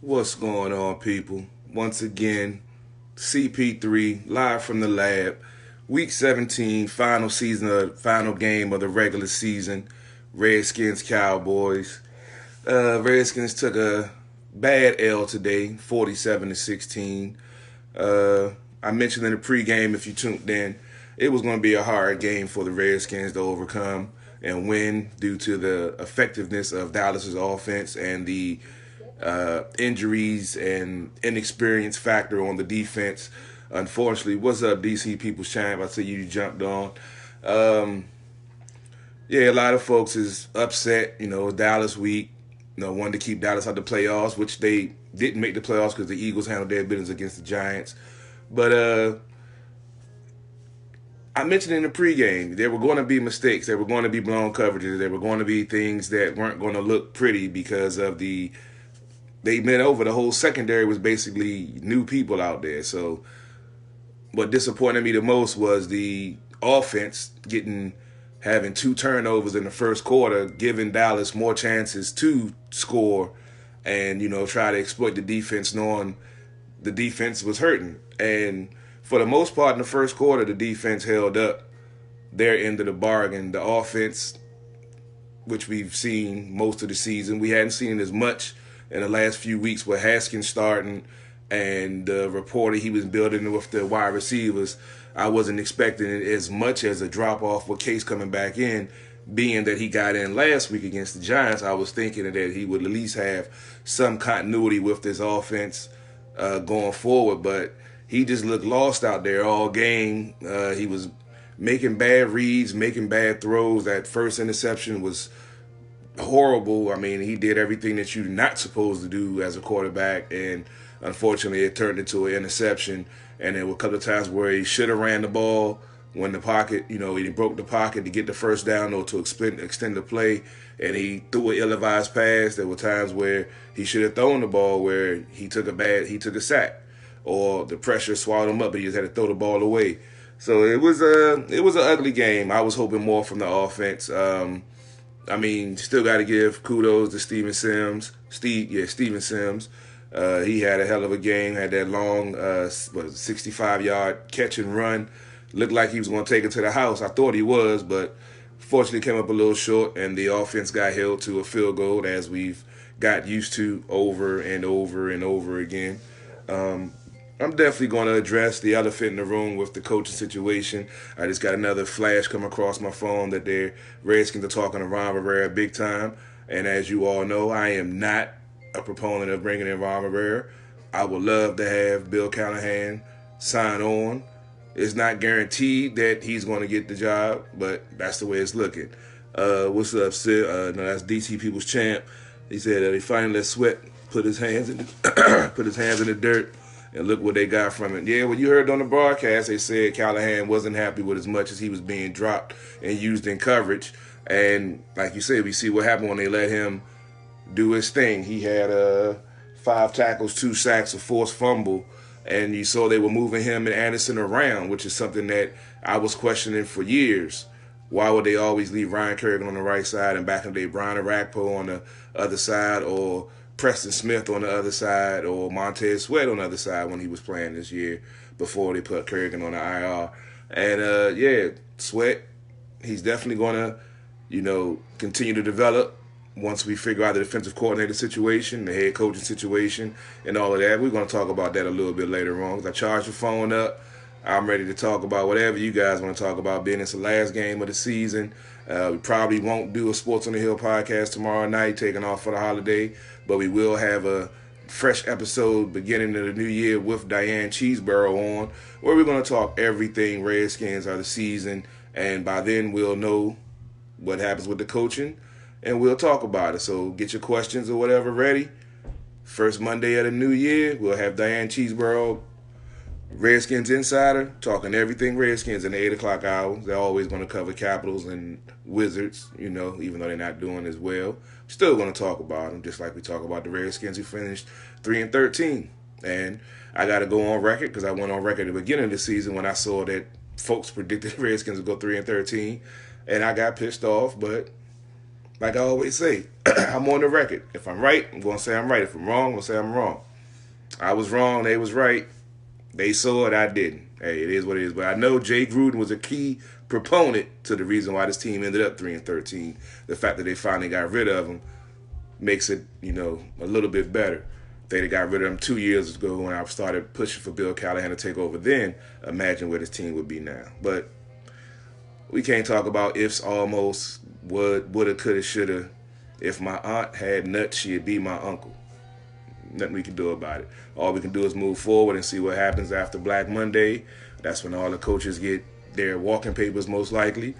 What's going on, people? Once again, CP3 live from the lab. Week 17, final game of the regular season. Redskins Cowboys. Redskins took a bad L today, 47-16. I mentioned in the pregame, if you tuned in, it was going to be a hard game for the Redskins to overcome and win due to the effectiveness of Dallas's offense and the injuries and inexperience factor on the defense. Unfortunately, what's up, DC People's Champ? I see you jumped on. Um, yeah, a lot of folks is upset. Dallas week. Wanted to keep Dallas out the playoffs, which they didn't make the playoffs because the Eagles handled their business against the Giants. But I mentioned in the pregame there were going to be mistakes. There were going to be blown coverages. There were going to be things that weren't going to look pretty because of they met over. The whole secondary was basically new people out there. So what disappointed me the most was the offense having two turnovers in the first quarter, giving Dallas more chances to score and, try to exploit the defense, knowing the defense was hurting. And for the most part in the first quarter, the defense held up their end of the bargain. The offense, which we've seen most of the season, we hadn't seen it as much in the last few weeks with Haskins starting and the reporter he was building with the wide receivers. I wasn't expecting it as much as a drop-off with Case coming back in, being that he got in last week against the Giants. I was thinking that he would at least have some continuity with this offense going forward, but he just looked lost out there all game. He was making bad reads, making bad throws. That first interception was horrible. I mean, he did everything that you're not supposed to do as a quarterback, and unfortunately it turned into an interception. And there were a couple of times where he should have ran the ball when the pocket, he broke the pocket to get the first down or to extend the play, and he threw an ill-advised pass. There were times where he should have thrown the ball where he took a sack, or the pressure swallowed him up, but he just had to throw the ball away. So it was an ugly game. I was hoping more from the offense. Still got to give kudos to Steven Sims. Steven Sims. He had a hell of a game. Had that long, 65-yard catch and run. Looked like he was going to take it to the house. I thought he was, but fortunately came up a little short, and the offense got held to a field goal, as we've got used to over and over and over again. I'm definitely going to address the elephant in the room with the coaching situation. I just got another flash come across my phone that the Redskins are talking to Ron Rivera big time. And as you all know, I am not a proponent of bringing in Ron Rivera. I would love to have Bill Callahan sign on. It's not guaranteed that he's going to get the job, but that's the way it's looking. What's up, Sid? No, that's DC People's Champ. He said that he finally let Sweat put his hands in the dirt, and look what they got from it. Yeah, well, you heard on the broadcast, they said Callahan wasn't happy with as much as he was being dropped and used in coverage. And like you said, we see what happened when they let him do his thing. He had 5 tackles, 2 sacks, a forced fumble, and you saw they were moving him and Anderson around, which is something that I was questioning for years. Why would they always leave Ryan Kerrigan on the right side and back in the day Brian Arakpo on the other side, or Preston Smith on the other side, or Montez Sweat on the other side when he was playing this year before they put Kerrigan on the IR? And Sweat, he's definitely going to, continue to develop once we figure out the defensive coordinator situation, the head coaching situation, and all of that. We're going to talk about that a little bit later on. I charged the phone up. I'm ready to talk about whatever you guys want to talk about, being it's the last game of the season. We probably won't do a Sports on the Hill podcast tomorrow night, taking off for the holiday, but we will have a fresh episode beginning of the new year with Diane Cheeseborough on, where we're going to talk everything Redskins of the season, and by then we'll know what happens with the coaching, and we'll talk about it. So get your questions or whatever ready. First Monday of the new year, we'll have Diane Cheeseborough, Redskins Insider, talking everything Redskins in the 8 o'clock hour. They're always going to cover Capitals and Wizards, even though they're not doing as well. Still going to talk about them, just like we talk about the Redskins who finished 3-13. And I got to go on record, because I went on record at the beginning of the season when I saw that folks predicted the Redskins would go 3-13. And I got pissed off, but Like I always say, I'm on the record. If I'm right, I'm going to say I'm right. If I'm wrong, I'm going to say I'm wrong. I was wrong. They was right. They saw it. I didn't. Hey, it is what it is. But I know Jay Gruden was a key proponent to the reason why this team ended up 3-13. The fact that they finally got rid of him makes it, a little bit better. If they'd have got rid of him 2 years ago when I started pushing for Bill Callahan to take over then, imagine where this team would be now. But we can't talk about ifs, almost, woulda, coulda, shoulda. If my aunt had nuts, she'd be my uncle. Nothing we can do about it. All we can do is move forward and see what happens after Black Monday. That's when all the coaches get their walking papers, most likely.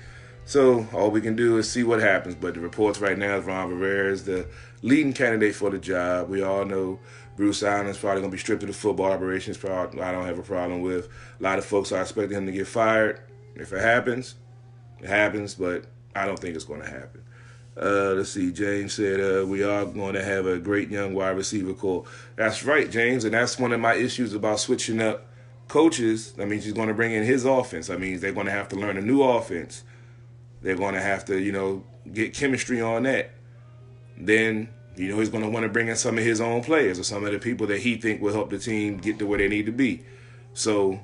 So all we can do is see what happens. But the reports right now is Ron Rivera is the leading candidate for the job. We all know Bruce Allen's probably going to be stripped of the football operations. I don't have a problem with. A lot of folks are expecting him to get fired. If it happens, it happens. But I don't think it's going to happen. Let's see. James said we are going to have a great young wide receiver core. That's right, James. And that's one of my issues about switching up coaches. That means he's going to bring in his offense. That means they're going to have to learn a new offense. They're going to have to, get chemistry on that. Then, he's going to want to bring in some of his own players or some of the people that he think will help the team get to where they need to be. So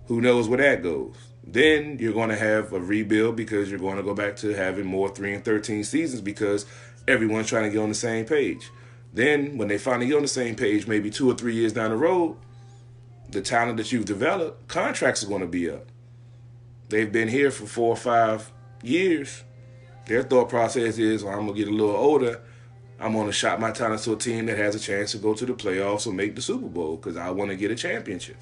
who knows where that goes. Then you're going to have a rebuild because you're going to go back to having more 3-13 seasons because everyone's trying to get on the same page. Then when they finally get on the same page, maybe 2 or 3 years down the road, the talent that you've developed, contracts are going to be up. They've been here for 4 or 5 years. Their thought process is, I'm going to get a little older. I'm going to shop my talents to a team that has a chance to go to the playoffs or make the Super Bowl because I want to get a championship.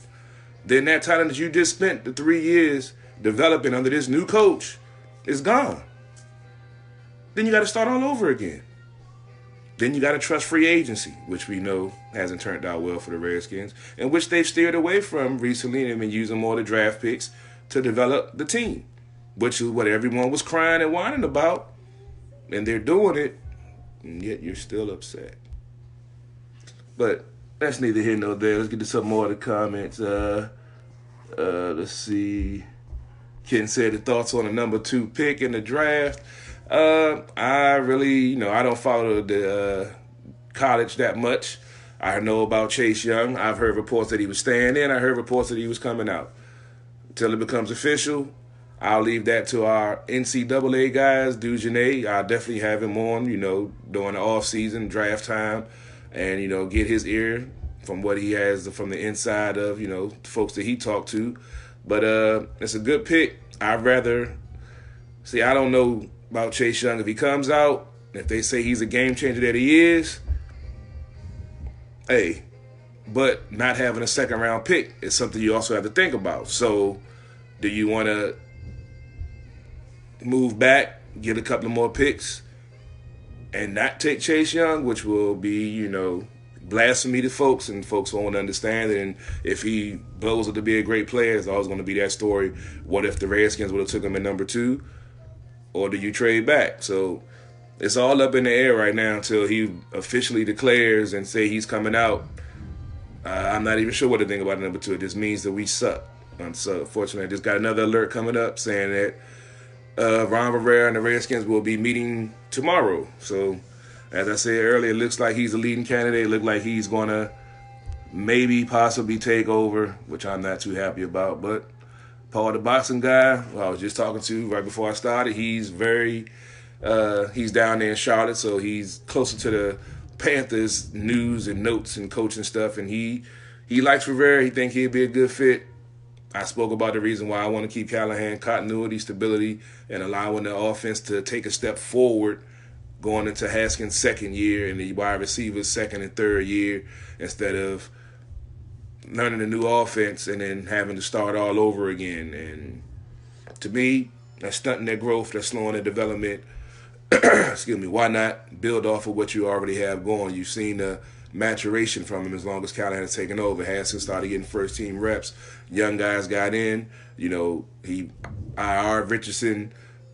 Then that talent that you just spent the 3 years developing under this new coach is gone. Then you got to start all over again. Then you got to trust free agency, which we know hasn't turned out well for the Redskins, and which they've steered away from recently and have been using more of the draft picks to develop the team, which is what everyone was crying and whining about, and they're doing it, and yet you're still upset. But that's neither here nor there. Let's get to some more of the comments. Let's see. Ken said the thoughts on the number 2 pick in the draft. I really, I don't follow the college that much. I know about Chase Young. I've heard reports that he was staying in. I heard reports that he was coming out. Until it becomes official, I'll leave that to our NCAA guys, Dujanay. I'll definitely have him on, during the off-season, draft time, and, get his ear from what he has from the inside of, the folks that he talked to. But it's a good pick. I don't know about Chase Young. If he comes out, if they say he's a game changer that he is, hey, but not having a second-round pick is something you also have to think about. So do you want to move back, get a couple of more picks, and not take Chase Young, which will be, blasphemy to folks, and folks won't understand it. And if he blows up to be a great player, it's always going to be that story. What if the Redskins would have took him at number 2? Or do you trade back? So it's all up in the air right now until he officially declares and say he's coming out. I'm not even sure what to think about number 2. It just means that we suck. So unfortunately, I just got another alert coming up saying that Ron Rivera and the Redskins will be meeting tomorrow. So as I said earlier, it looks like he's a leading candidate. It looks like he's going to maybe possibly take over, which I'm not too happy about. But Paul, the boxing guy, who I was just talking to right before I started, he's he's down there in Charlotte, so he's closer to the Panthers news and notes and coaching stuff. And he likes Rivera. He thinks he'd be a good fit. I spoke about the reason why I want to keep Callahan, continuity, stability, and allowing the offense to take a step forward going into Haskins' second year and the wide receivers' second and third year, instead of learning a new offense and then having to start all over again. And to me, that's stunting their growth, that's slowing their development. Excuse me. Why not build off of what you already have going? You've seen the maturation from him as long as Callahan has taken over. Haskins started getting first-team reps. Young guys got in. He IR Richardson,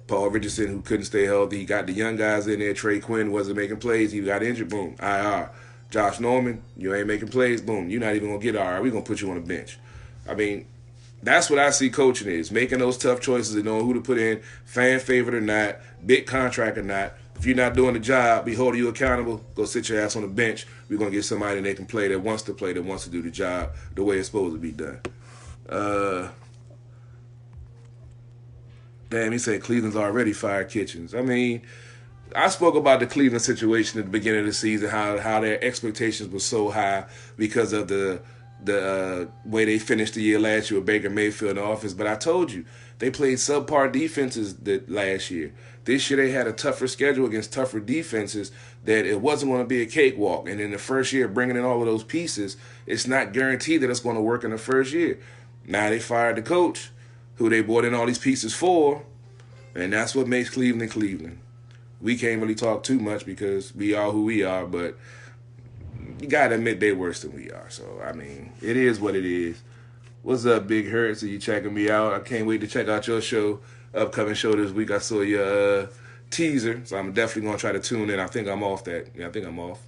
Paul Richardson, who couldn't stay healthy. He got the young guys in there. Trey Quinn wasn't making plays. He got injured. Boom, IR. Josh Norman, you ain't making plays. Boom, you're not even going to get IR. We're going to put you on the bench. I mean, that's what I see coaching is, making those tough choices and knowing who to put in, fan favorite or not, big contract or not, If you're not doing the job, we hold you accountable. Go sit your ass on the bench. We're going to get somebody that can play, that wants to play, that wants to do the job the way it's supposed to be done. Damn, he said Cleveland's already fired Kitchens. I mean, I spoke about the Cleveland situation at the beginning of the season, how their expectations were so high because of the way they finished the year last year with Baker Mayfield in the offense. But I told you, they played subpar defenses last year. This year they had a tougher schedule against tougher defenses that it wasn't going to be a cakewalk. And in the first year, bringing in all of those pieces, it's not guaranteed that it's going to work in the first year. Now they fired the coach, who they brought in all these pieces for, and that's what makes Cleveland Cleveland. We can't really talk too much because we are who we are, but you got to admit they're worse than we are. So, I mean, it is what it is. What's up, Big Hurts? Are you checking me out? I can't wait to check out your show, upcoming show this week. I saw your teaser, so I'm definitely going to try to tune in. I think I'm off that. Yeah, I think I'm off.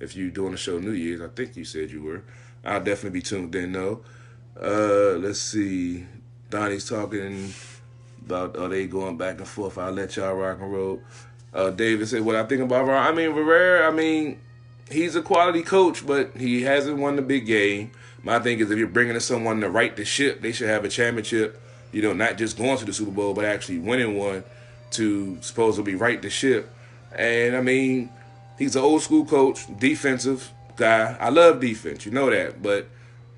If you're doing the show New Year's, I think you said you were. I'll definitely be tuned in, though. Let's see. Donnie's talking about, are they going back and forth? I'll let y'all rock and roll. David said, what I think about Rivera. I mean, Rivera, he's a quality coach, but he hasn't won the big game. My thing is, if you're bringing in someone to right the ship, they should have a championship, not just going to the Super Bowl, but actually winning one to supposedly right the ship. And, he's an old school coach, defensive guy. I love defense, you know that, but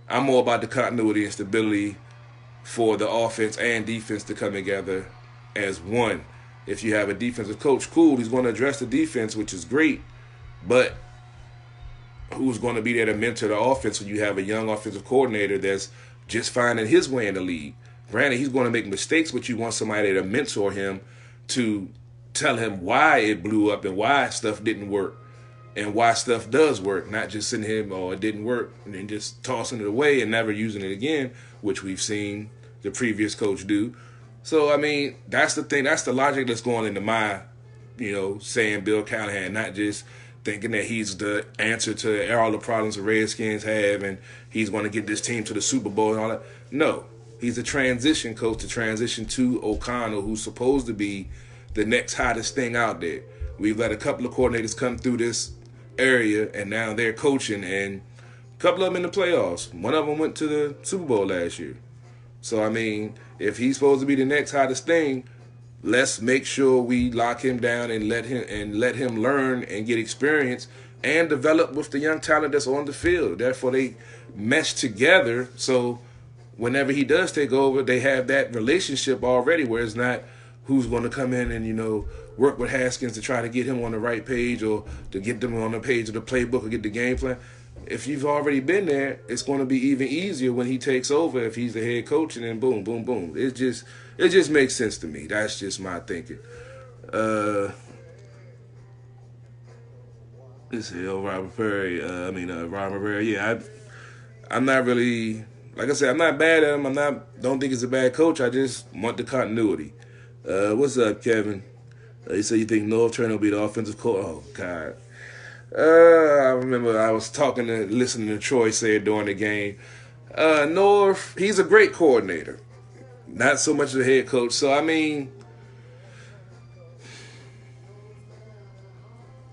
I'm more about the continuity and stability for the offense and defense to come together as one. If you have a defensive coach, cool, he's going to address the defense, which is great, but who's going to be there to mentor the offense when you have a young offensive coordinator that's just finding his way in the league? Granted, he's going to make mistakes, but you want somebody to mentor him, to tell him why it blew up and why stuff didn't work and why stuff does work, not just sitting here, it didn't work, and then just tossing it away and never using it again, which we've seen the previous coach do. So, that's the thing. That's the logic that's going into my, saying Bill Callahan, not just thinking that he's the answer to all the problems the Redskins have and he's going to get this team to the Super Bowl and all that. No, he's a transition coach to transition to O'Connell, who's supposed to be the next hottest thing out there. We've let a couple of coordinators come through this area, and now they're coaching, and a couple of them in the playoffs. One of them went to the Super Bowl last year. So, if he's supposed to be the next hottest thing, let's make sure we lock him down and let him learn and get experience and develop with the young talent that's on the field. Therefore, they mesh together, so whenever he does take over, they have that relationship already, where it's not who's going to come in and, work with Haskins to try to get him on the right page or to get them on the page of the playbook or get the game plan. If you've already been there, it's going to be even easier when he takes over if he's the head coach, and then boom, boom, boom. It just makes sense to me. That's just my thinking. Let's see, Robert Perry. Robert Perry. Yeah, I'm not really, like I said, I'm not bad at him. Don't think he's a bad coach. I just want the continuity. What's up, Kevin? You say you think North Turner will be the offensive coach? Oh, God. I remember I was listening to Troy say it during the game. North, he's a great coordinator. Not so much a head coach. So,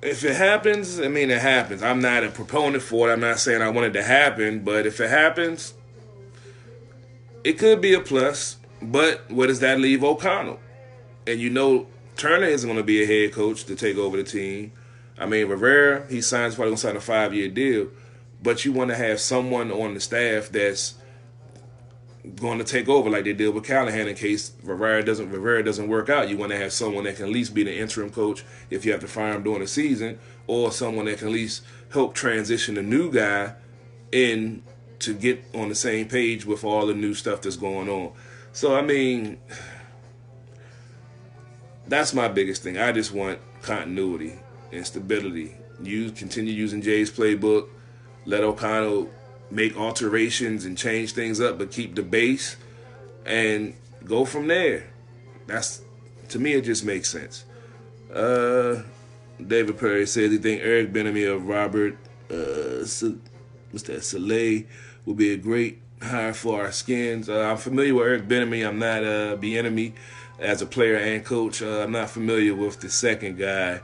if it happens, it happens. I'm not a proponent for it. I'm not saying I want it to happen. But if it happens, it could be a plus. But where does that leave O'Connell? And Turner isn't going to be a head coach to take over the team. Rivera, he's probably going to sign a 5-year deal. But you want to have someone on the staff that's going to take over like they did with Callahan in case Rivera doesn't work out. You want to have someone that can at least be the interim coach if you have to fire him during the season, or someone that can at least help transition the new guy in to get on the same page with all the new stuff that's going on. So, that's my biggest thing. I just want continuity and stability. You continue using Jay's playbook. Let O'Connell make alterations and change things up, but keep the base and go from there. To me, it just makes sense. David Perry says he think Eric Bieniemy or Robert Saleh will be a great hire for our Skins. I'm familiar with Eric Bieniemy. I'm not Bieniemy as a player and coach. I'm not familiar with the second guy.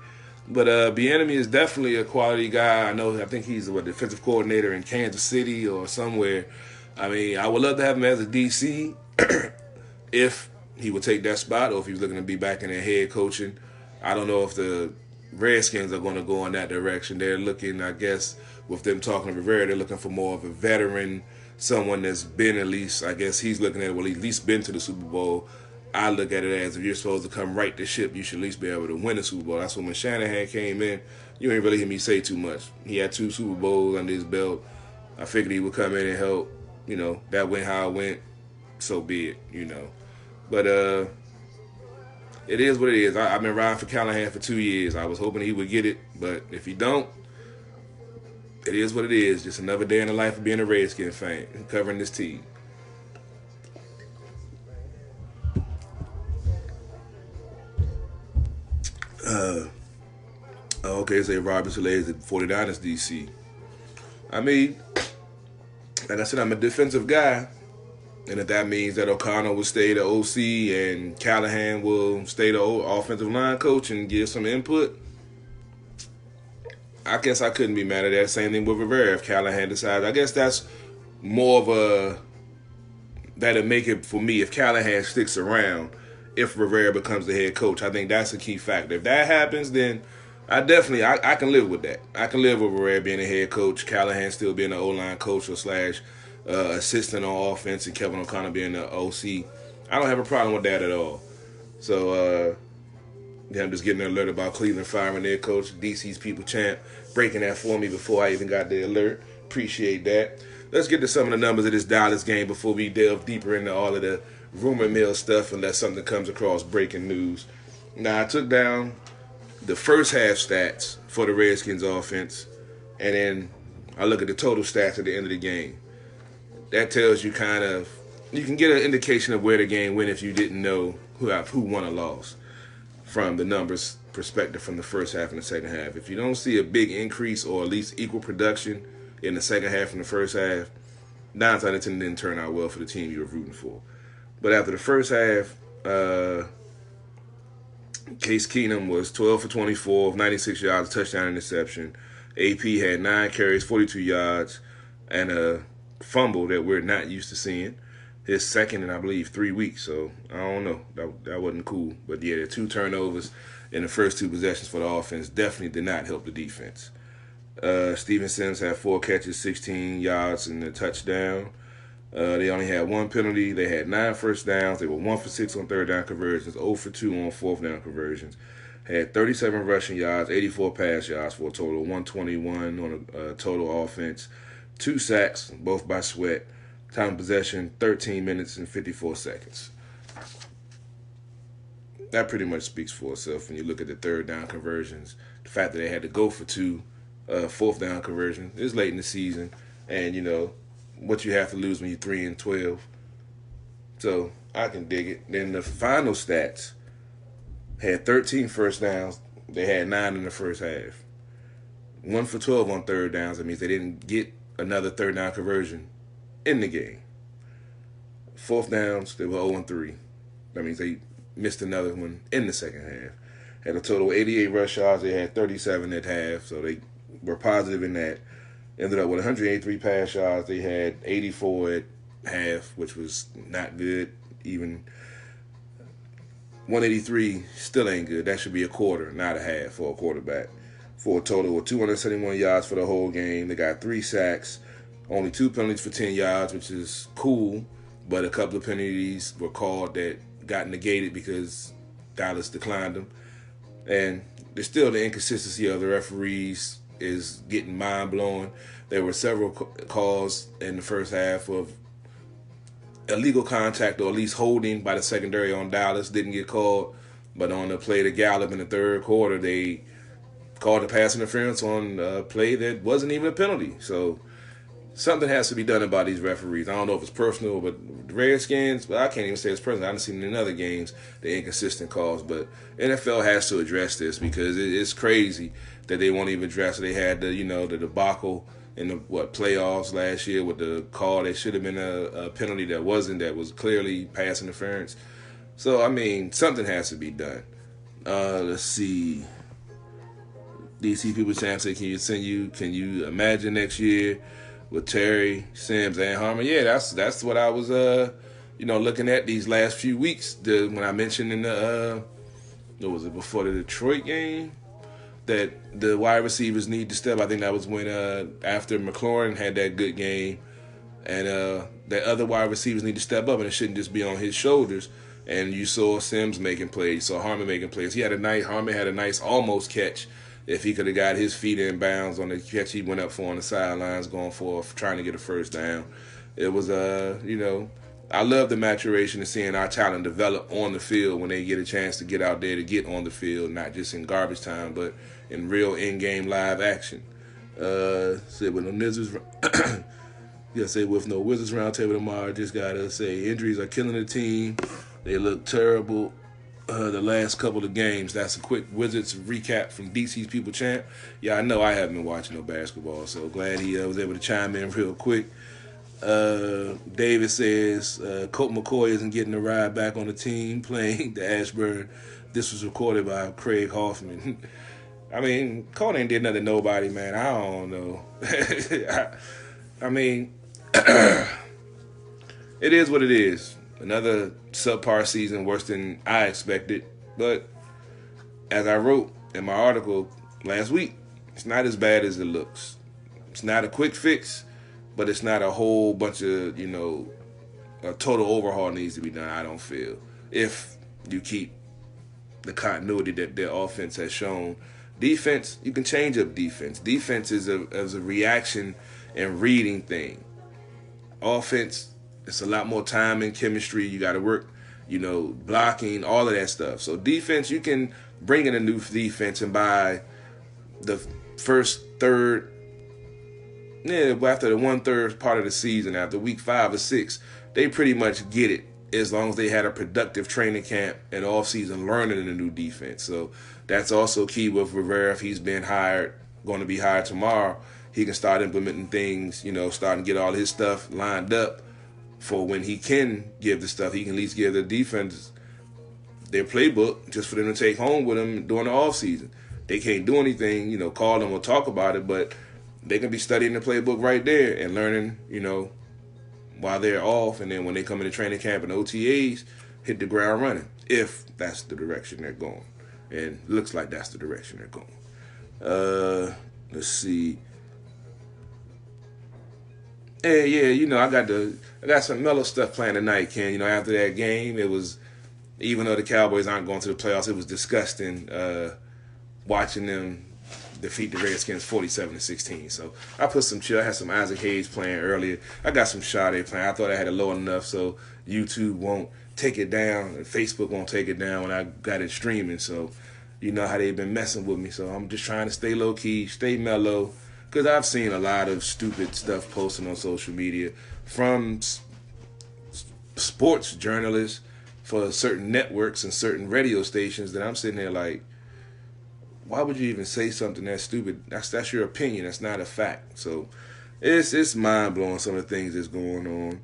But Bieniemy is definitely a quality guy. I think he's a defensive coordinator in Kansas City or somewhere. I mean, I would love to have him as a DC if he would take that spot, or if he's looking to be back in the head coaching. I don't know if the Redskins are going to go in that direction. They're looking, I guess, with them talking to Rivera, they're looking for more of a veteran, someone that's been at least, I guess he's looking at, well, he's at least been to the Super Bowl. I look at it as if you're supposed to come right the ship, you should at least be able to win a Super Bowl. That's when Shanahan came in, you ain't really hear me say too much. He had 2 Super Bowls under his belt. I figured he would come in and help. That went how it went. So be it. But it is what it is. I've been riding for Callahan for 2 years. I was hoping he would get it, but if he don't, it is what it is. Just another day in the life of being a Redskins fan, covering this team. Okay, say Robert Saleh is at 49ers DC. I mean, like I said, I'm a defensive guy. And if that means that O'Connell will stay the OC and Callahan will stay the offensive line coach and give some input, I guess I couldn't be mad at that. Same thing with Rivera if Callahan decides. I guess that's more of a, that'll make it for me if Callahan sticks around, if Rivera becomes the head coach. I think that's a key factor. If that happens, then I can live with that. I can live with Rivera being a head coach, Callahan still being the O-line coach or slash assistant on offense, and Kevin O'Connell being the OC. I don't have a problem with that at all. So, I'm just getting an alert about Cleveland firing their coach, DC's people champ, breaking that for me before I even got the alert. Appreciate that. Let's get to some of the numbers of this Dallas game before we delve deeper into all of the rumor mill stuff, unless something comes across breaking news. Now, I took down the first half stats for the Redskins offense, and then I look at the total stats at the end of the game. That tells you you can get an indication of where the game went if you didn't know who won or lost from the numbers perspective from the first half and the second half. If you don't see a big increase or at least equal production in the second half and the first half, 9 out of 10 didn't turn out well for the team you were rooting for. But after the first half, Case Keenum was 12 for 24, 96 yards, touchdown, interception. AP had 9 carries, 42 yards, and a fumble that we're not used to seeing. His second in, I believe, 3 weeks. So, I don't know. That wasn't cool. But, yeah, the 2 turnovers in the first 2 possessions for the offense definitely did not help the defense. Steven Sims had 4 catches, 16 yards, and a touchdown. They only had 1 penalty. They had 9 first downs. They were 1 for 6 on third down conversions, 0 for 2 on fourth down conversions. Had 37 rushing yards, 84 pass yards for a total of 121 on a total offense. 2 sacks, both by Sweat. Time of possession, 13 minutes and 54 seconds. That pretty much speaks for itself when you look at the third down conversions. The fact that they had to go for 2 fourth down conversions. It's late in the season, and, what you have to lose when you're 3-12. So I can dig it. Then the final stats had 13 first downs. They had 9 in the first half. 1 for 12 on third downs. That means they didn't get another third down conversion in the game. Fourth downs, they were 0-3. That means they missed another one in the second half. Had a total of 88 rush yards. They had 37 at half, so they were positive in that. Ended up with 183 pass yards. They had 84 at half, which was not good. Even 183 still ain't good. That should be a quarter, not a half for a quarterback. For a total of 271 yards for the whole game. They got 3 sacks, only 2 penalties for 10 yards, which is cool. But a couple of penalties were called that got negated because Dallas declined them. And there's still the inconsistency of the referees is getting mind-blowing. There were several calls in the first half of illegal contact or at least holding by the secondary on Dallas. Didn't get called. But on the play to Gallup in the third quarter, they called a pass interference on a play that wasn't even a penalty. So something has to be done about these referees. I don't know if it's personal, but the Redskins, but I can't even say it's personal. I haven't seen in other games the inconsistent calls. But NFL has to address this because it's crazy that they won't even address it. They had the debacle in the playoffs last year with the call that should have been a penalty that wasn't, that was clearly pass interference. So, I mean, something has to be done. Let's see. DC People Champ said, can you imagine next year with Terry, Sims, and Harmon? Yeah, that's what I was looking at these last few weeks. When I mentioned in the what was it, before the Detroit game, that the wide receivers need to step. I think that was when after McLaurin had that good game, and that other wide receivers need to step up, and it shouldn't just be on his shoulders. And you saw Sims making plays, you saw Harmon making plays. Harmon had a nice almost catch. If he could have got his feet in bounds on the catch he went up for on the sidelines, going for trying to get a first down. It was I love the maturation of seeing our talent develop on the field when they get a chance to get out there to get on the field, not just in garbage time, but in real in-game live action. Said with no Wizards, with no Wizards roundtable tomorrow, just gotta say injuries are killing the team. They look terrible the last couple of games. That's a quick Wizards recap from DC's People Champ. Yeah, I know I haven't been watching no basketball, so glad he was able to chime in real quick. David says Colt McCoy isn't getting a ride back on the team playing the Ashburn. This was recorded by Craig Hoffman. I mean, Colt ain't did nothing to nobody, man. I don't know. I mean, it is what it is. Another subpar season, worse than I expected. But as I wrote in my article last week, it's not as bad as it looks. It's not a quick fix, but it's not a whole bunch of, a total overhaul needs to be done, I don't feel. If you keep the continuity that their offense has shown. Defense, you can change up defense. Defense is a reaction and reading thing. Offense, it's a lot more time and chemistry. You got to work, blocking, all of that stuff. So defense, you can bring in a new defense, and by the first third, after the 1/3 part of the season, after week 5 or 6, they pretty much get it, as long as they had a productive training camp and off-season learning in a new defense. So that's also key with Rivera. If he's going to be hired tomorrow, he can start implementing things, starting to get all his stuff lined up for when he can give the stuff. He can at least give the defense their playbook just for them to take home with them during the off-season. They can't do anything, call them or talk about it, but they can be studying the playbook right there and learning, while they're off, and then when they come into training camp and OTAs, hit the ground running, if that's the direction they're going. And it looks like that's the direction they're going. Let's see. Hey, I got some mellow stuff playing tonight, Ken. After that game, it was, even though the Cowboys aren't going to the playoffs, it was disgusting watching them defeat the Redskins 47-16. So I put some chill. I had some Isaac Hayes playing earlier. I got some Sade playing. I thought I had it low enough so YouTube won't take it down and Facebook won't take it down when I got it streaming. So you know how they've been messing with me. So I'm just trying to stay low key, stay mellow, because I've seen a lot of stupid stuff posted on social media from sports journalists for certain networks and certain radio stations that I'm sitting there like, why would you even say something that stupid? That's your opinion. That's not a fact. So it's mind-blowing, some of the things that's going on.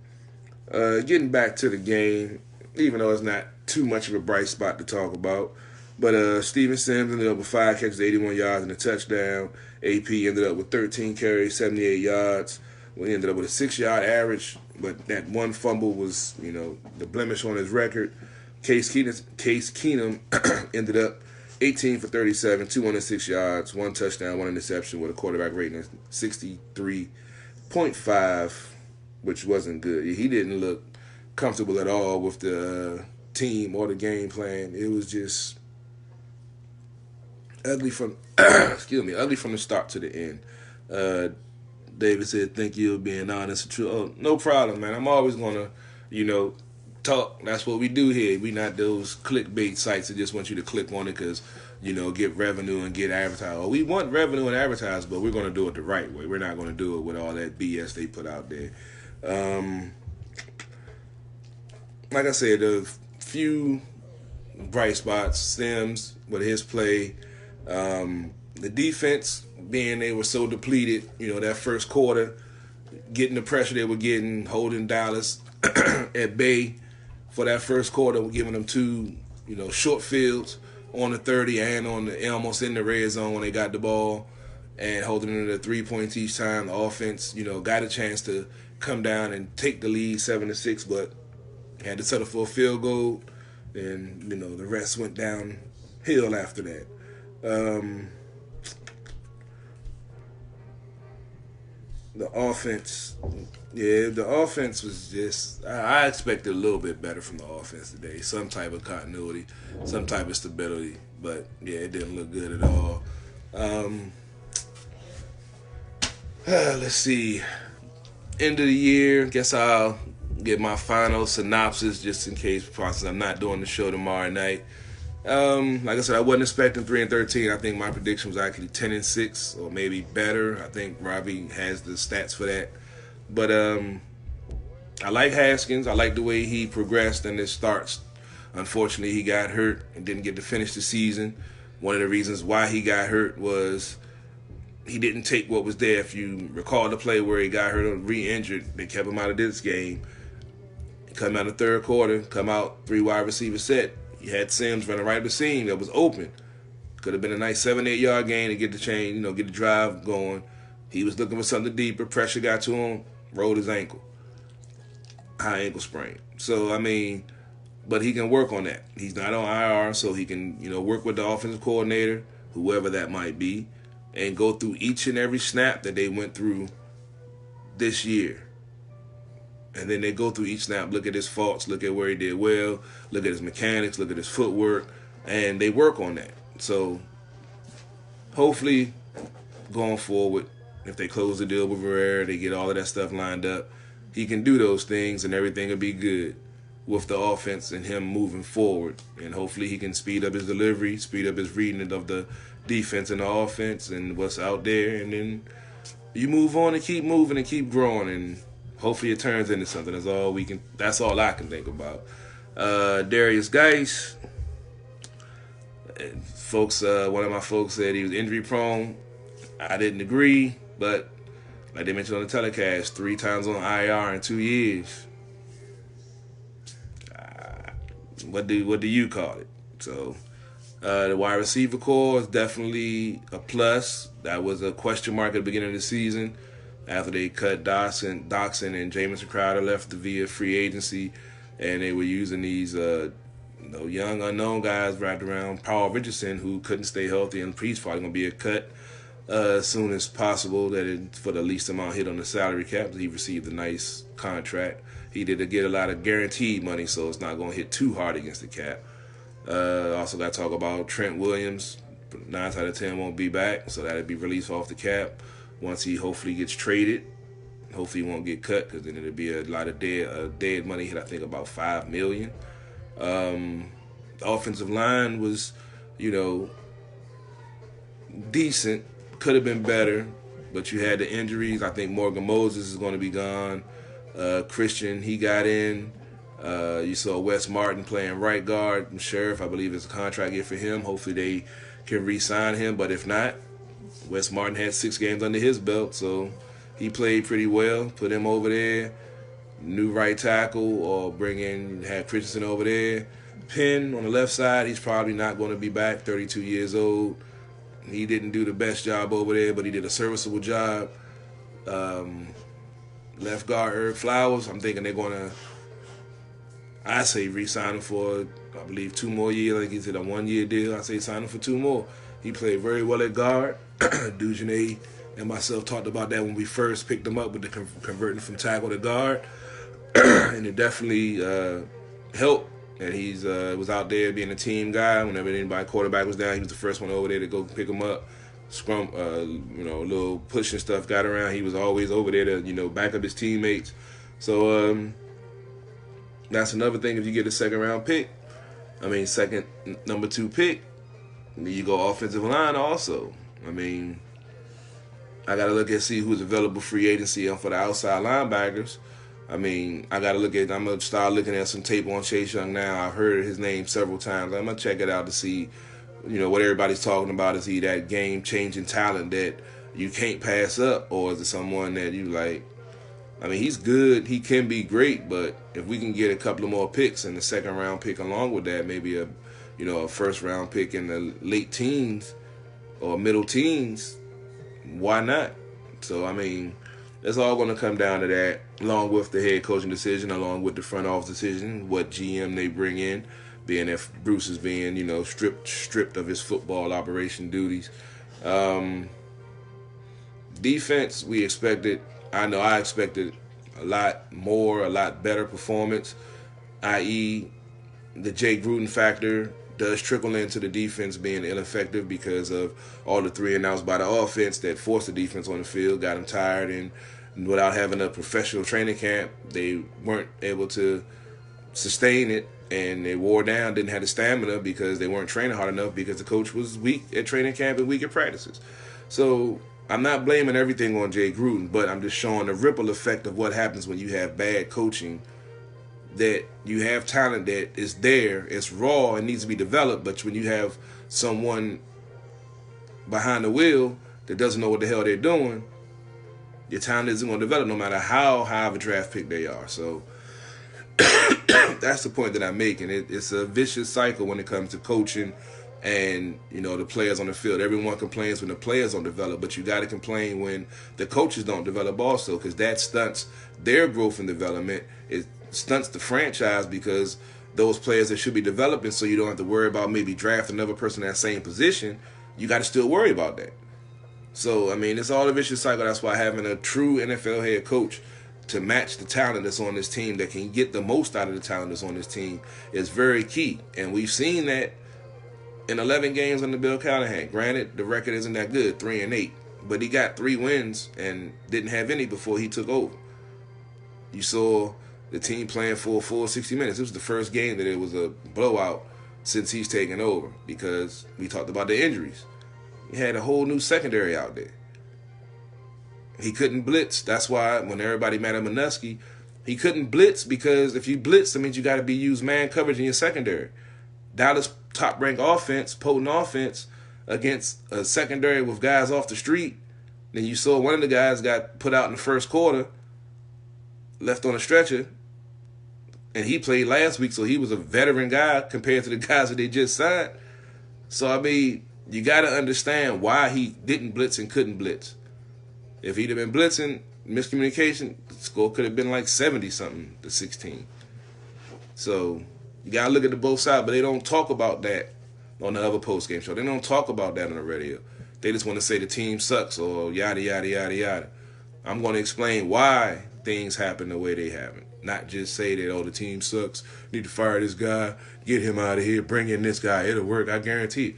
Getting back to the game, even though it's not too much of a bright spot to talk about, but Steven Sims ended up with 5 catches, 81 yards, and a touchdown. AP ended up with 13 carries, 78 yards. We ended up with a 6-yard average, but that one fumble was, the blemish on his record. Case Keenum ended up 18 for 37, 206 yards, 1 touchdown, 1 interception with a quarterback rating of 63.5, which wasn't good. He didn't look comfortable at all with the team or the game plan. It was just ugly from ugly from the start to the end. David said, "Thank you for being honest and true." Oh, no problem, man. I'm always gonna, talk. That's what we do here. We not those clickbait sites that just want you to click on it because, get revenue and get advertised. Well, we want revenue and advertise, but we're going to do it the right way. We're not going to do it with all that BS they put out there. Like I said, a few bright spots. Sims with his play. The defense, being they were so depleted, that first quarter, getting the pressure they were getting, holding Dallas at bay for that first quarter, giving them 2, short fields on the 30 and on the almost in the red zone when they got the ball and holding it to 3 points each time. The offense, got a chance to come down and take the lead 7-6, but had to settle for a field goal. And the rest went downhill after that. The offense, the offense was just, I expected a little bit better from the offense today. Some type of continuity, some type of stability. But, it didn't look good at all. Let's see. End of the year, guess I'll get my final synopsis just in case I'm not doing the show tomorrow night. Like I said, I wasn't expecting 3-13. I think my prediction was actually 10-6 or maybe better. I think Robbie has the stats for that. But I like Haskins. I like the way he progressed in his starts. Unfortunately, he got hurt and didn't get to finish the season. One of the reasons why he got hurt was he didn't take what was there. If you recall the play where he got hurt or re-injured, they kept him out of this game. Come out of the third quarter, come out 3 wide receiver set. You had Sims running right up the seam that was open. Could have been a nice 7-8 yard gain to get the chain, get the drive going. He was looking for something deeper. Pressure got to him, rolled his ankle. High ankle sprain. So, but he can work on that. He's not on IR, so he can, work with the offensive coordinator, whoever that might be, and go through each and every snap that they went through this year. And then they go through each snap, look at his faults, look at where he did well, look at his mechanics, look at his footwork, and they work on that. So hopefully going forward, if they close the deal with Herrera, they get all of that stuff lined up, he can do those things and everything will be good with the offense and him moving forward. And hopefully he can speed up his delivery, speed up his reading of the defense and the offense and what's out there. And then you move on and keep moving and keep growing, and hopefully it turns into something. That's all I can think about. Darius Geis, one of my folks said he was injury prone. I didn't agree, but like they mentioned on the telecast, 3 times on IR in 2 years. What do you call it? So the wide receiver core is definitely a plus. That was a question mark at the beginning of the season. After they cut Doxson and Jamison Crowder left via free agency, and they were using these young unknown guys wrapped around Paul Richardson, who couldn't stay healthy, and he's probably going to be a cut as soon as possible for the least amount hit on the salary cap. He received a nice contract. He did get a lot of guaranteed money, so it's not going to hit too hard against the cap. Also got to talk about Trent Williams. 9 out of 10 won't be back, so that'll be released off the cap once he hopefully gets traded. Hopefully he won't get cut, because then it'll be a lot of dead money hit. I think about $5 million. The offensive line was, decent. Could have been better, but you had the injuries. I think Morgan Moses is going to be gone. Christian, he got in. You saw Wes Martin playing right guard. Sheriff, I believe, is a contract year for him. Hopefully they can re-sign him, but if not, Wes Martin had 6 games under his belt, so he played pretty well. Put him over there. New right tackle, or have Christensen over there. Penn on the left side, he's probably not going to be back, 32 years old. He didn't do the best job over there, but he did a serviceable job. Left guard, Eric Flowers, I'm thinking they're going to, I say re-sign him for, I believe, 2 more years. I think he's in a 1-year deal. I say sign him for 2 more. He played very well at guard. Dugenay and myself talked about that when we first picked him up with the converting from tackle to guard. And it definitely helped. And he's was out there being a team guy. Whenever anybody quarterback was down, he was the first one over there to go pick him up. Scrum, little pushing stuff got around. He was always over there to, back up his teammates. So that's another thing. If you get a second number 2 pick, you go offensive line also. I got to see who's available free agency for the outside linebackers. I'm going to start looking at some tape on Chase Young now. I've heard his name several times. I'm going to check it out to see, what everybody's talking about. Is he that game-changing talent that you can't pass up, or is it someone that you like? He's good. He can be great, but if we can get a couple of more picks and the second-round pick along with that, maybe a a first round pick in the late teens or middle teens, why not? So, I mean, it's all going to come down to that, along with the head coaching decision, along with the front office decision, what GM they bring in, being if Bruce is being, stripped of his football operation duties. Defense, we expected, I expected a lot more, a lot better performance, i.e., the Jay Gruden factor does trickle into the defense being ineffective because of all the 3-and-outs by the offense that forced the defense on the field, got them tired, and without having a professional training camp, they weren't able to sustain it, and they wore down, didn't have the stamina because they weren't training hard enough because the coach was weak at training camp and weak at practices. So I'm not blaming everything on Jay Gruden, but I'm just showing the ripple effect of what happens when you have bad coaching, that you have talent that is there, it's raw, and needs to be developed, but when you have someone behind the wheel that doesn't know what the hell they're doing, your talent isn't going to develop no matter how high of a draft pick they are. So that's the point that I'm making. It's a vicious cycle when it comes to coaching and, the players on the field. Everyone complains when the players don't develop, but you got to complain when the coaches don't develop also, because that stunts their growth and development. It stunts the franchise because those players that should be developing, so you don't have to worry about maybe drafting another person in that same position, you got to still worry about that. So, I mean, it's all a vicious cycle. That's why having a true NFL head coach to match the talent that's on this team, that can get the most out of the talent that's on this team, is very key. And we've seen that in 11 games under Bill Callahan. Granted, the record isn't that good, 3-8, but he got 3 wins and didn't have any before he took over. You saw the team playing for a full 60 minutes. It was the first game that it was a blowout since he's taken over, because we talked about the injuries. He had a whole new secondary out there. He couldn't blitz. That's why when everybody mad at Minuski, he couldn't blitz, because if you blitz, that means you got to be used man coverage in your secondary. Dallas top-ranked offense, potent offense, against a secondary with guys off the street. Then you saw one of the guys got put out in the first quarter, left on a stretcher, and he played last week, so he was a veteran guy compared to the guys that they just signed. So, I mean, you got to understand why he didn't blitz and couldn't blitz. If he'd have been blitzing, miscommunication, the score could have been like 70-something to 16. So you got to look at the both sides, but they don't talk about that on the other postgame show. They don't talk about that on the radio. They just want to say the team sucks or yada, yada, yada, yada. I'm going to explain why things happen the way they happen. Not just say that, the team sucks, need to fire this guy, get him out of here, bring in this guy, it'll work, I guarantee it.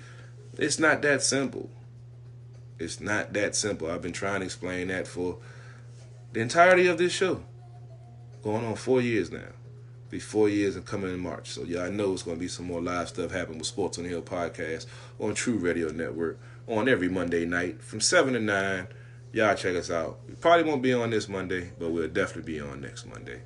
It's not that simple. It's not that simple. I've been trying to explain that for the entirety of this show. Going on 4 years now. Be 4 years and coming in March. So y'all know it's going to be some more live stuff happening with Sports on the Hill podcast on True Radio Network on every Monday night from 7 to 9. Y'all check us out. We probably won't be on this Monday, but we'll definitely be on next Monday.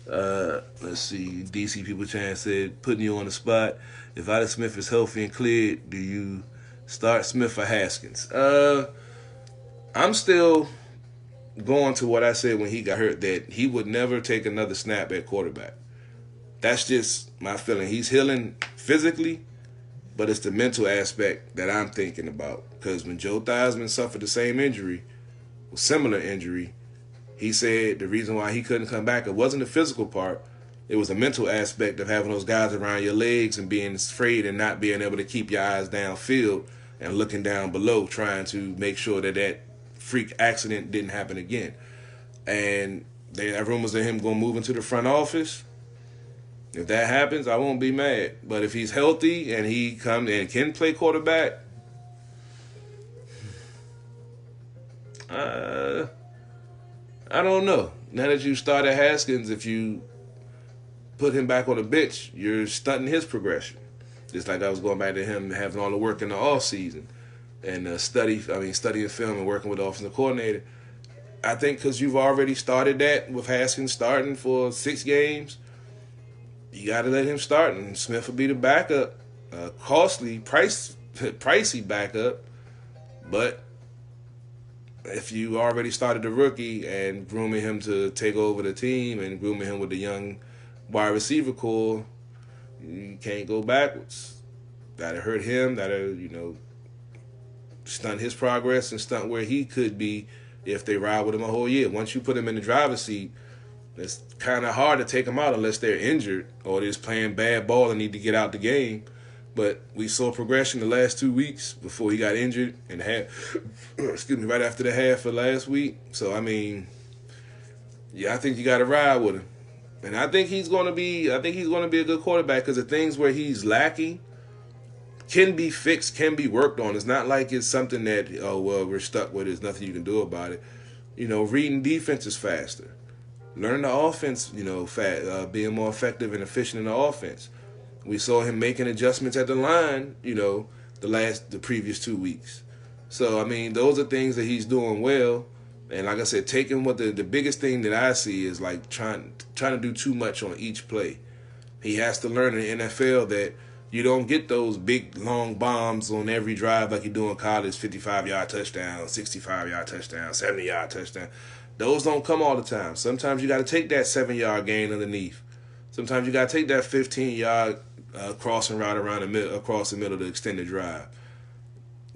Let's see. DC People Chan said, putting you on the spot. If Ida Smith is healthy and cleared, do you start Smith or Haskins? I'm still going to what I said when he got hurt, that he would never take another snap at quarterback. That's just my feeling. He's healing physically, but it's the mental aspect that I'm thinking about. Because when Joe Theismann suffered the same injury, or similar injury, he said the reason why he couldn't come back, it wasn't the physical part. It was a mental aspect of having those guys around your legs and being afraid and not being able to keep your eyes downfield and looking down below, trying to make sure that that freak accident didn't happen again. And there are rumors of him going to move into the front office. If that happens, I won't be mad. But if he's healthy and he comes and can play quarterback, I don't know. Now that you started Haskins, if you put him back on the bench, you're stunting his progression. Just like I was going back to him having all the work in the off season and studying film and working with the offensive coordinator. I think because you've already started that with Haskins starting for 6 games, you got to let him start, and Smith will be the backup, costly, pricey backup. But if you already started the rookie and grooming him to take over the team and grooming him with the young wide receiver core, you can't go backwards. that'll hurt him. That'll, stunt his progress and stunt where he could be if they ride with him a whole year. Once you put him in the driver's seat, it's kind of hard to take him out unless they're injured or they're just playing bad ball and need to get out the game. But we saw progression the last 2 weeks before he got injured and right after the half of last week. So, I mean, yeah, I think you got to ride with him. And I think he's going to be a good quarterback because the things where he's lacking can be fixed, can be worked on. It's not like it's something that, we're stuck with. There's nothing you can do about it. Reading defenses faster. Learn the offense, being more effective and efficient in the offense. We saw him making adjustments at the line, the previous 2 weeks. So, I mean, those are things that he's doing well. And like I said, taking what the biggest thing that I see is like trying to do too much on each play. He has to learn in the NFL that you don't get those big, long bombs on every drive like you do in college, 55-yard touchdown, 65-yard touchdown, 70-yard touchdown. Those don't come all the time. Sometimes you got to take that 7-yard gain underneath. Sometimes you got to take that 15-yard crossing route across the middle to extend the drive.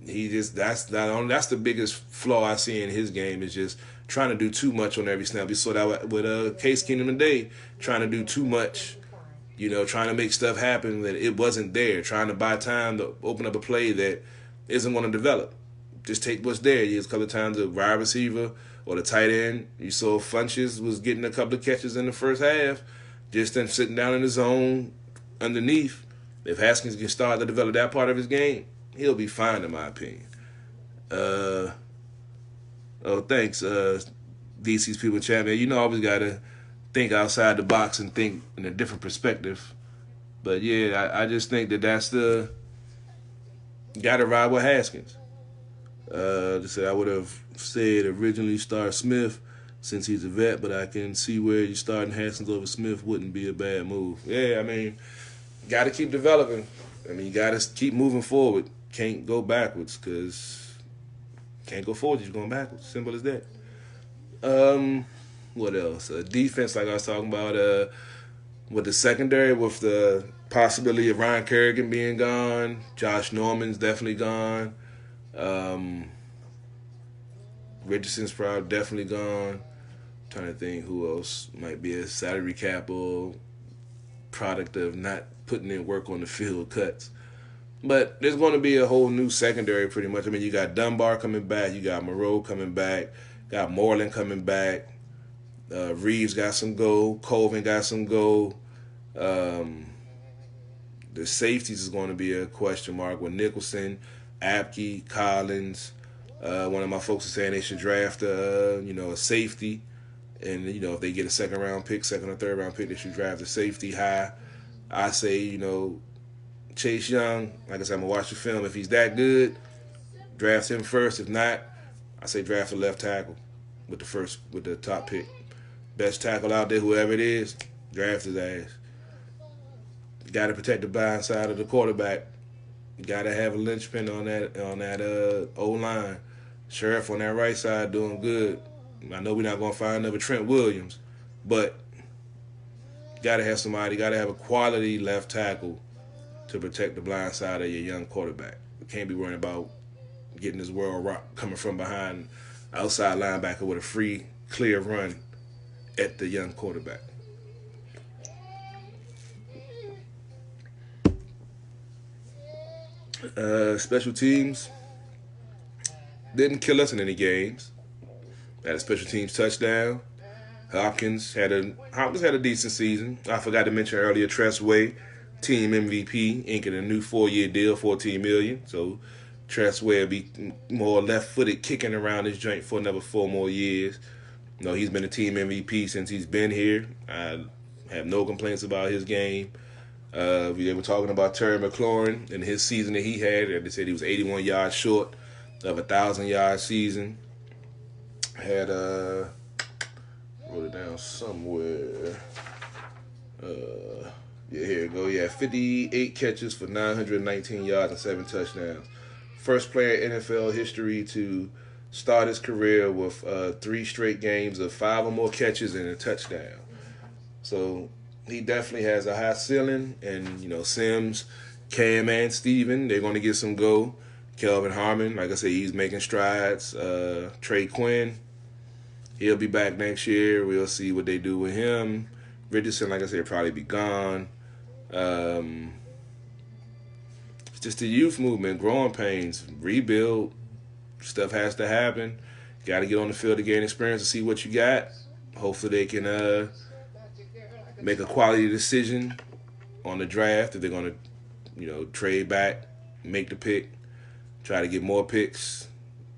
That's the biggest flaw I see in his game is just trying to do too much on every snap. We saw that with Case Keenum today, trying to do too much. Trying to make stuff happen that it wasn't there, trying to buy time to open up a play that isn't going to develop. Just take what's there. There's a couple of times the wide receiver or the tight end, you saw Funches was getting a couple of catches in the first half, just then sitting down in the zone underneath. If Haskins can start to develop that part of his game, he'll be fine in my opinion. Thanks, DC's people chat, man. Always got to think outside the box and think in a different perspective. But yeah, I just think that's the got to ride with Haskins. I would have said originally start Smith since he's a vet, but I can see where you starting Haskins over Smith wouldn't be a bad move. Yeah, I mean, got to keep developing. I mean, you got to keep moving forward. Can't go backwards because can't go forward. You're going backwards. Simple as that. What else? Defense, like I was talking about, with the secondary, with the possibility of Ryan Kerrigan being gone. Josh Norman's definitely gone. Richardson's probably definitely gone. Trying to think who else might be a salary cap or product of not putting in work on the field cuts. But there's going to be a whole new secondary pretty much. I mean, you got Dunbar coming back. You got Moreau coming back. Got Moreland coming back. Reeves got some go. Colvin got some go. The safeties is going to be a question mark with Nicholson, Apke, Collins. One of my folks is saying they should draft a safety. And, if they get a second or third round pick, they should draft a safety high. I say, Chase Young, like I said, I'm going to watch the film. If he's that good, draft him first. If not, I say draft a left tackle with the top pick. Best tackle out there, whoever it is, draft his ass. You got to protect the blind side of the quarterback. You got to have a linchpin on that O-line. Sheriff on that right side doing good. I know we're not going to find another Trent Williams, but you got to have somebody, got to have a quality left tackle to protect the blind side of your young quarterback. You can't be worrying about getting this world rock coming from behind outside linebacker with a free, clear run at the young quarterback. Special teams didn't kill us in any games. Had a special teams touchdown. Hopkins had a decent season. I forgot to mention earlier, Tress Way, team MVP, inking a new 4-year deal, $14 million. So Tress Way will be more left-footed kicking around his joint for another 4 more years. He's been a team MVP since he's been here. I have no complaints about his game. We were talking about Terry McLaurin and his season that he had. They said he was 81 yards short of a 1,000-yard season. Had wrote it down somewhere. Here you go. He had 58 catches for 919 yards and 7 touchdowns. First player in NFL history to start his career with 3 straight games of 5 or more catches and a touchdown. So he definitely has a high ceiling, and Sims Cam and Steven, they're going to get some go. Kelvin Harmon, like I said, he's making strides. Trey Quinn, he'll be back next year. We'll see what they do with him. Richardson, like I said, will probably be gone. It's just the youth movement, growing pains, rebuild. Stuff has to happen. Got to get on the field to gain experience to see what you got. Hopefully they can make a quality decision on the draft if they're going to, trade back, make the pick, try to get more picks,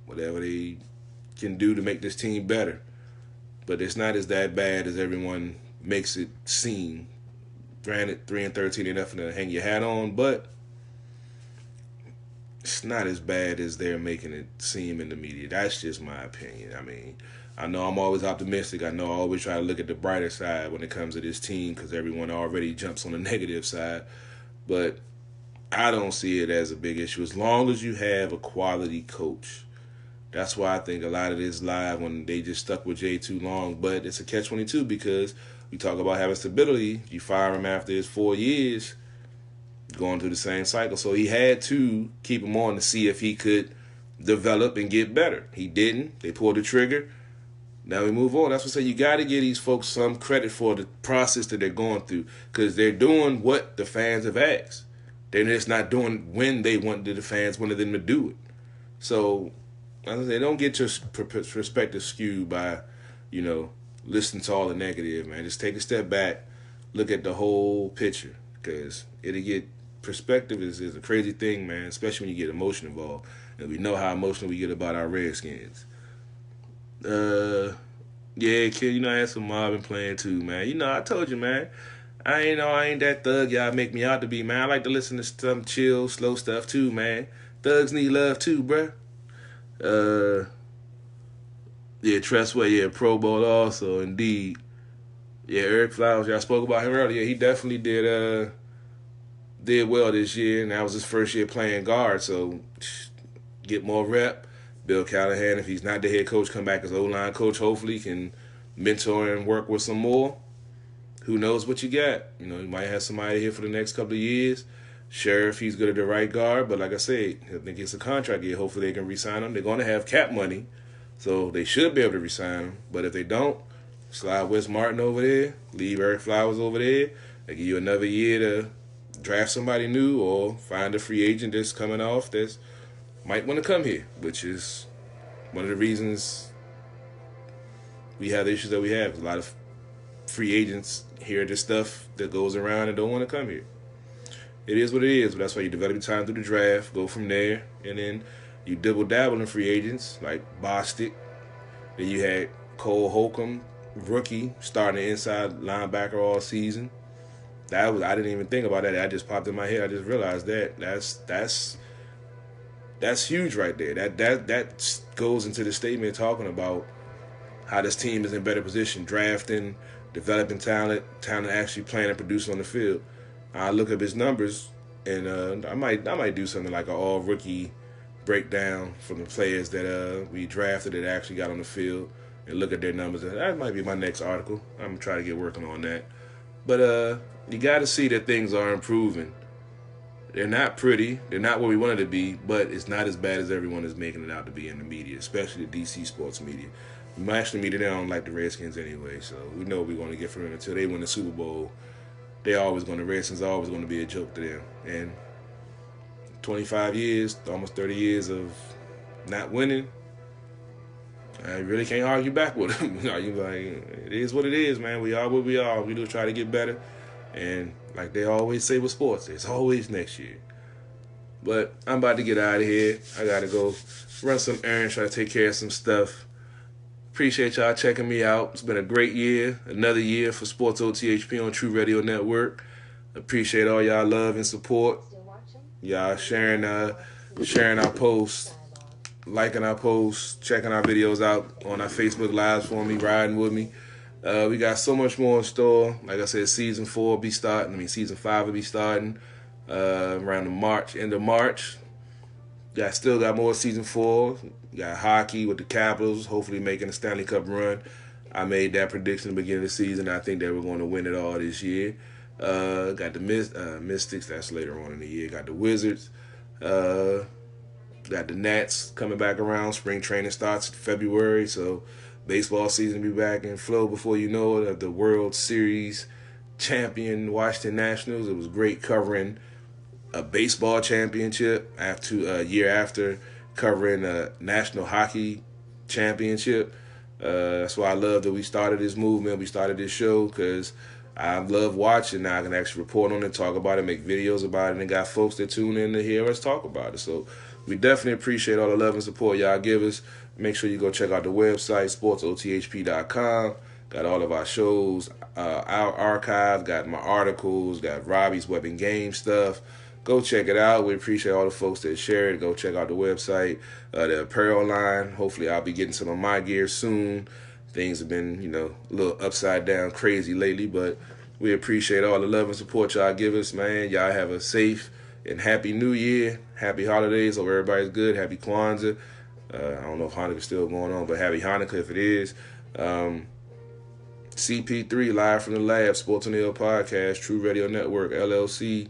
whatever they can do to make this team better. But it's not as that bad as everyone makes it seem. Granted, 3-13 ain't nothing to hang your hat on, but it's not as bad as they're making it seem in the media. That's just my opinion. I mean, I know I'm always optimistic. I know I always try to look at the brighter side when it comes to this team because everyone already jumps on the negative side. But I don't see it as a big issue as long as you have a quality coach. That's why I think a lot of this live when they just stuck with Jay too long. But it's a catch-22 because we talk about having stability. You fire him after his 4 years, going through the same cycle. So he had to keep him on to see if he could develop and get better. He didn't. They pulled the trigger. Now we move on. That's what I say. You got to give these folks some credit for the process that they're going through because they're doing what the fans have asked. They're just not doing when they wanted the fans wanted them to do it. So they don't get your perspective skewed by, listening to all the negative, man. Just take a step back, look at the whole picture because it'll get perspective is a crazy thing, man, especially when you get emotion involved. And we know how emotional we get about our Redskins. Yeah, kid, I had some Marvin playing too, man. I told you, man. I ain't that thug y'all make me out to be, man. I like to listen to some chill, slow stuff too, man. Thugs need love too, bruh. Yeah, Tressway, yeah, Pro Bowl also, indeed. Yeah, Eric Flowers, y'all spoke about him earlier. He definitely did well this year, and that was his first year playing guard, so get more rep. Bill Callahan, if he's not the head coach, come back as O-line coach, hopefully can mentor and work with some more. Who knows what you got? You might have somebody here for the next couple of years. Sheriff, he's good at the right guard, but like I said, I think it's a contract year. Hopefully they can re-sign him. They're going to have cap money, so they should be able to re-sign him. But if they don't, slide Wes Martin over there, leave Eric Flowers over there. They give you another year to draft somebody new or find a free agent that's coming off that's might want to come here, which is one of the reasons we have the issues that we have. A lot of free agents hear this stuff that goes around and don't want to come here. It is what it is, but that's why you develop your time through the draft, go from there, and then you dabble in free agents like Bostic. Then you had Cole Holcomb, rookie, starting the inside linebacker all season. I didn't even think about that. That just popped in my head. I just realized that. That's huge right there. That goes into the statement talking about how this team is in better position, drafting, developing talent actually playing and producing on the field. I look up his numbers, and I might do something like an all rookie breakdown from the players that we drafted that actually got on the field, and look at their numbers. That might be my next article. I'm gonna try to get working on that. But you got to see that things are improving. They're not pretty. They're not where we wanted to be, but it's not as bad as everyone is making it out to be in the media, especially the DC sports media. The national media, they don't like the Redskins anyway, so we know what we're going to get from them until they win the Super Bowl. The Redskins are always going to be a joke to them. And 25 years, almost 30 years of not winning, I really can't argue back with them. It is what it is, man. We are what we are. We do try to get better. And like they always say with sports, it's always next year. But I'm about to get out of here. I got to go run some errands, try to take care of some stuff. Appreciate y'all checking me out. It's been a great year. Another year for SportsOTHP on True Radio Network. Appreciate all y'all love and support. Y'all sharing our posts, liking our posts, checking our videos out on our Facebook Lives for me, riding with me. We got so much more in store. Like I said, season 5 will be starting around end of March. Still got more season 4. Got hockey with the Capitals, hopefully making a Stanley Cup run. I made that prediction at the beginning of the season. I think they were going to win it all this year. Got the Mystics, that's later on in the year. Got the Wizards. Uh, got the Nats coming back around. Spring training starts in February, so baseball season be back in flow before you know it. The World Series champion Washington Nationals. It was great covering a baseball championship after a year after covering a national hockey championship. That's why I love that we started this movement. We started this show because I love watching. Now I can actually report on it, talk about it, make videos about it, and got folks that tune in to hear us talk about it. So we definitely appreciate all the love and support y'all give us. Make sure you go check out the website, SportsOTHP.com. Got all of our shows, our archive, got my articles, got Robbie's Web and Game stuff. Go check it out. We appreciate all the folks that share it. Go check out the website, the apparel line. Hopefully I'll be getting some of my gear soon. Things have been, a little upside down crazy lately, but we appreciate all the love and support y'all give us, man. Y'all have a safe and happy New Year. Happy holidays. Hope everybody's good. Happy Kwanzaa. I don't know if Hanukkah's still going on, but happy Hanukkah if it is. CP3, live from the lab, Sports on the Hill podcast, True Radio Network, LLC.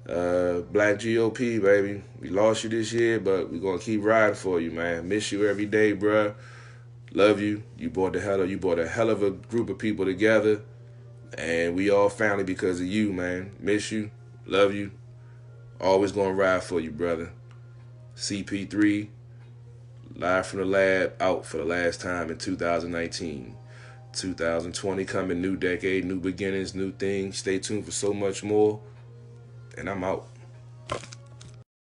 Black GOP, baby. We lost you this year, but we're going to keep riding for you, man. Miss you every day, bruh. Love you. You brought a hell of a group of people together, and we all family because of you, man. Miss you. Love you. Always going to ride for you, brother. CP3, live from the lab, out for the last time in 2019. 2020 coming, new decade, new beginnings, new things. Stay tuned for so much more. And I'm out.